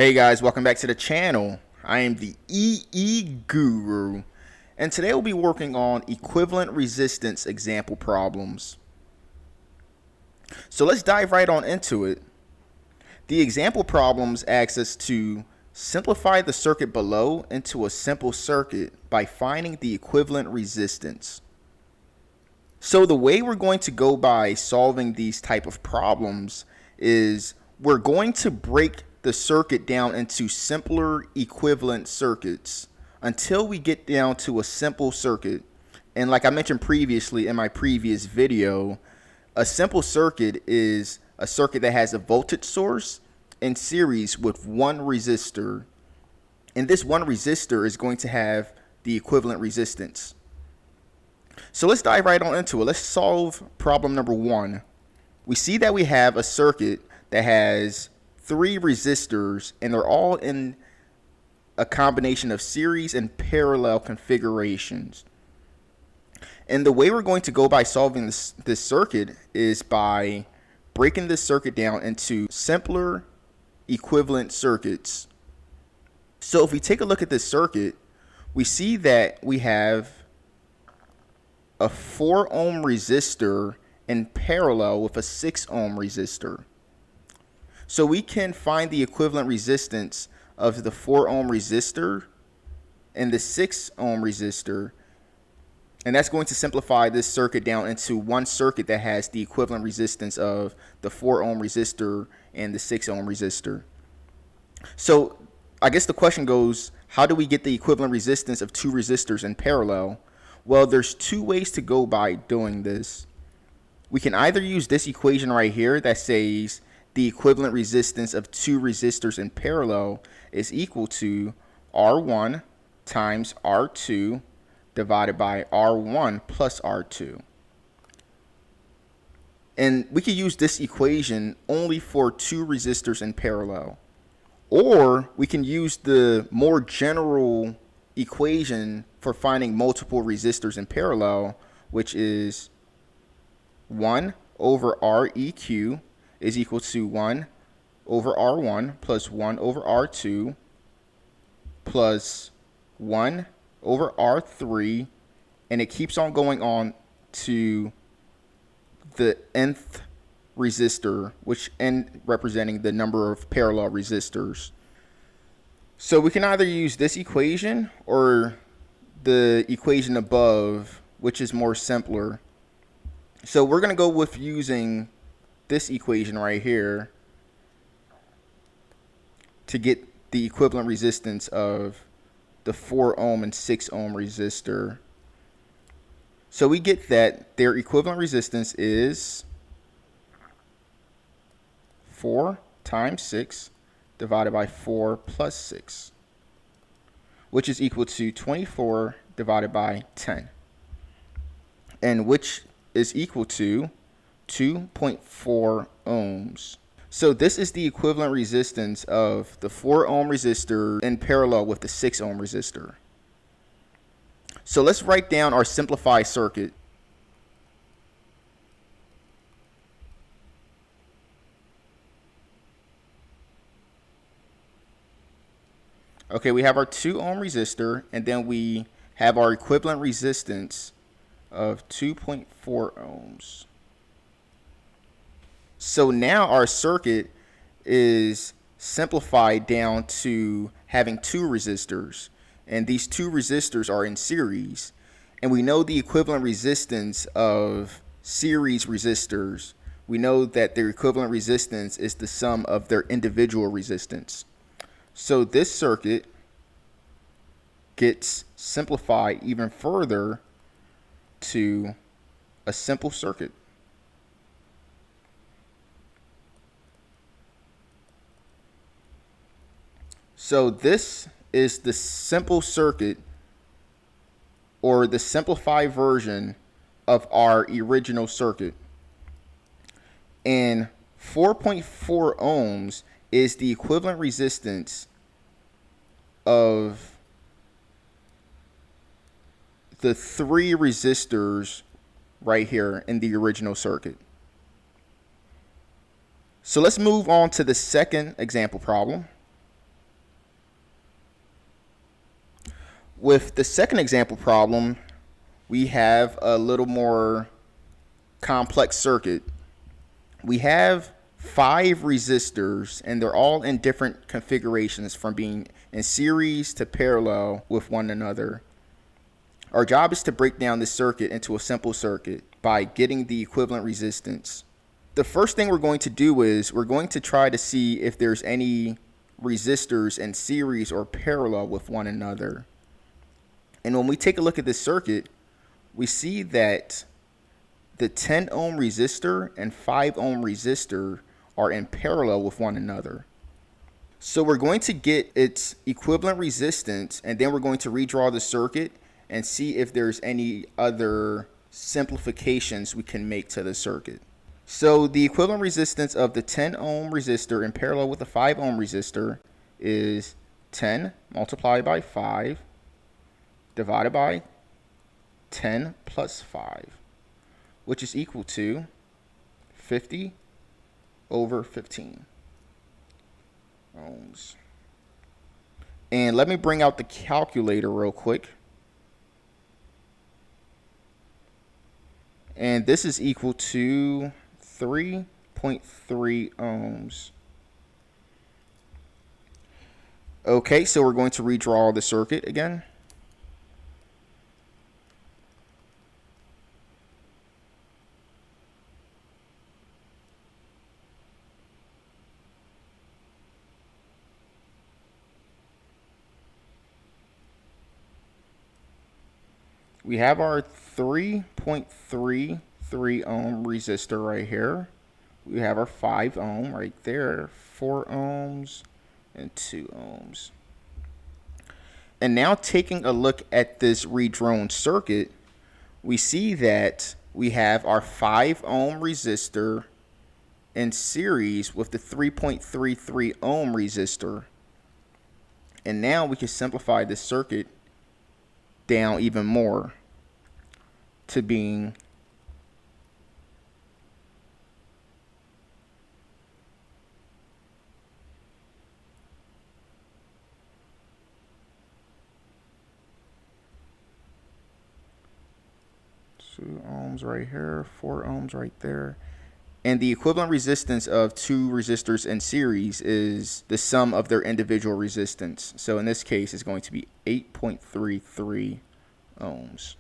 Hey guys, welcome back to the channel. I am the EE Guru, and today we'll be working on equivalent resistance example problems. So let's dive right on into it. The example problems ask us to simplify the circuit below into a simple circuit by finding the equivalent resistance. So the way we're going to go by solving these type of problems is we're going to break the circuit down into simpler equivalent circuits until we get down to a simple circuit. And like I mentioned previously in my previous video, a simple circuit is a circuit that has a voltage source in series with one resistor. And this one resistor is going to have the equivalent resistance. So let's dive right on into it. Let's solve problem number 1. We see that we have a circuit that has 3 resistors, and they're all in a combination of series and parallel configurations. And the way we're going to go by solving this circuit is by breaking this circuit down into simpler equivalent circuits. So if we take a look at this circuit, we see that we have a 4 ohm resistor in parallel with a 6 ohm resistor. So we can find the equivalent resistance of the 4 ohm resistor and the 6 ohm resistor. And that's going to simplify this circuit down into one circuit that has the equivalent resistance of the 4 ohm resistor and the 6 ohm resistor. So I guess the question goes, how do we get the equivalent resistance of 2 resistors in parallel? Well, there's 2 ways to go by doing this. We can either use this equation right here that says the equivalent resistance of 2 resistors in parallel is equal to R1 times R2 divided by R1 plus R2. And we could use this equation only for 2 resistors in parallel. Or we can use the more general equation for finding multiple resistors in parallel, which is 1 over Req is equal to 1 over R1 plus 1 over R2 plus 1 over R3, and it keeps on going on to the nth resistor, which n representing the number of parallel resistors. So we can either use this equation or the equation above, which is more simpler. So we're going to go with using this equation right here to get the equivalent resistance of the 4 ohm and 6 ohm resistor. So we get that their equivalent resistance is 4 times 6 divided by 4 plus 6, which is equal to 24 divided by 10, and which is equal to 2.4 ohms. So this is the equivalent resistance of the 4 ohm resistor in parallel with the 6 ohm resistor. So let's write down our simplified circuit. Okay, we have our 2 ohm resistor, and then we have our equivalent resistance of 2.4 ohms. So now our circuit is simplified down to having 2 resistors, and these 2 resistors are in series, and we know the equivalent resistance of series resistors. We know that their equivalent resistance is the sum of their individual resistance. So this circuit gets simplified even further to a simple circuit. So this is the simple circuit, or the simplified version of our original circuit. And 4.4 ohms is the equivalent resistance of the 3 resistors right here in the original circuit. So let's move on to the second example problem. With the second example problem, we have a little more complex circuit. We have 5 resistors, and they're all in different configurations from being in series to parallel with one another. Our job is to break down this circuit into a simple circuit by getting the equivalent resistance. The first thing we're going to do is we're going to try to see if there's any resistors in series or parallel with one another. And when we take a look at this circuit, we see that the 10 ohm resistor and 5 ohm resistor are in parallel with one another. So we're going to get its equivalent resistance, and then we're going to redraw the circuit and see if there's any other simplifications we can make to the circuit. So the equivalent resistance of the 10 ohm resistor in parallel with the 5 ohm resistor is 10 multiplied by 5 divided by 10 plus 5, which is equal to 50 over 15 ohms. And let me bring out the calculator real quick. And this is equal to 3.3 ohms. Okay, so we're going to redraw the circuit again. We have our 3.33 ohm resistor right here. We have our 5 ohm right there, 4 ohms and 2 ohms. And now taking a look at this redrawn circuit, we see that we have our 5 ohm resistor in series with the 3.33 ohm resistor. And now we can simplify this circuit down even more to being two ohms right here, 4 ohms right there. And the equivalent resistance of two resistors in series is the sum of their individual resistance. So in this case, it's going to be 8.33 ohms.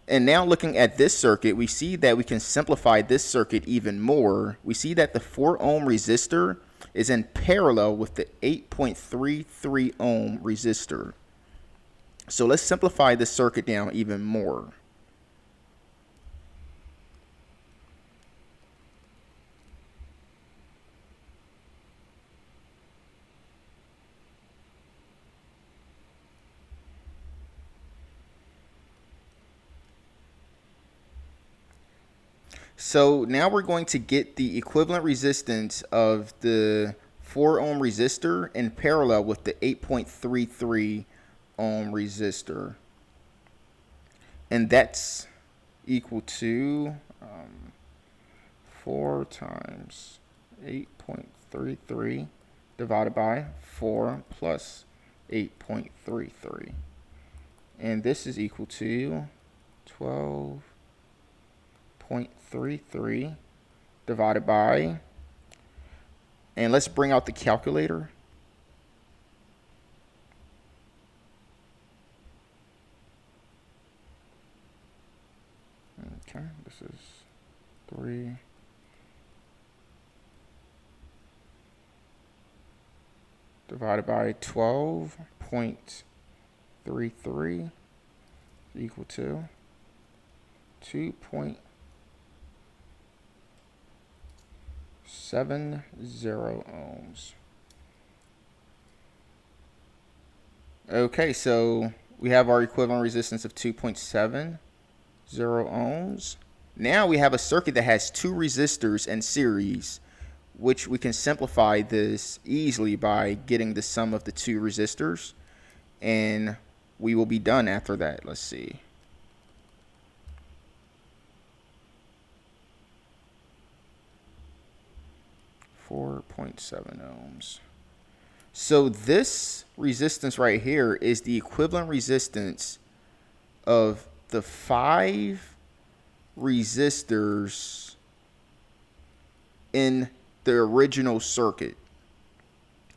And now looking at this circuit, we see that we can simplify this circuit even more. We see that the 4 ohm resistor is in parallel with the 8.33 ohm resistor. So let's simplify this circuit down even more. So now we're going to get the equivalent resistance of the 4 ohm resistor in parallel with the 8.33 ohm resistor. And that's equal to 4 times 8.33 divided by 4 plus 8.33. And this is equal to 12.33 divided by, and let's bring out the calculator. Okay, this is 3. Divided by 12.33 equal to 2.70 ohms. Okay, so we have our equivalent resistance of 2.70 ohms. Now we have a circuit that has 2 resistors in series, which we can simplify this easily by getting the sum of the 2 resistors, and we will be done after that. Let's see. .7 ohms. So this resistance right here is the equivalent resistance of the 5 resistors in the original circuit.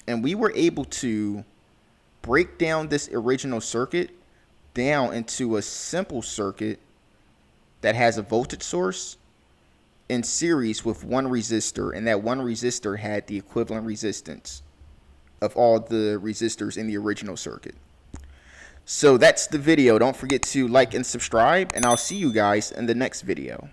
And we were able to break down this original circuit down into a simple circuit that has a voltage source in series with one resistor, and that one resistor had the equivalent resistance of all the resistors in the original circuit. So that's the video. Don't forget to like and subscribe, and I'll see you guys in the next video.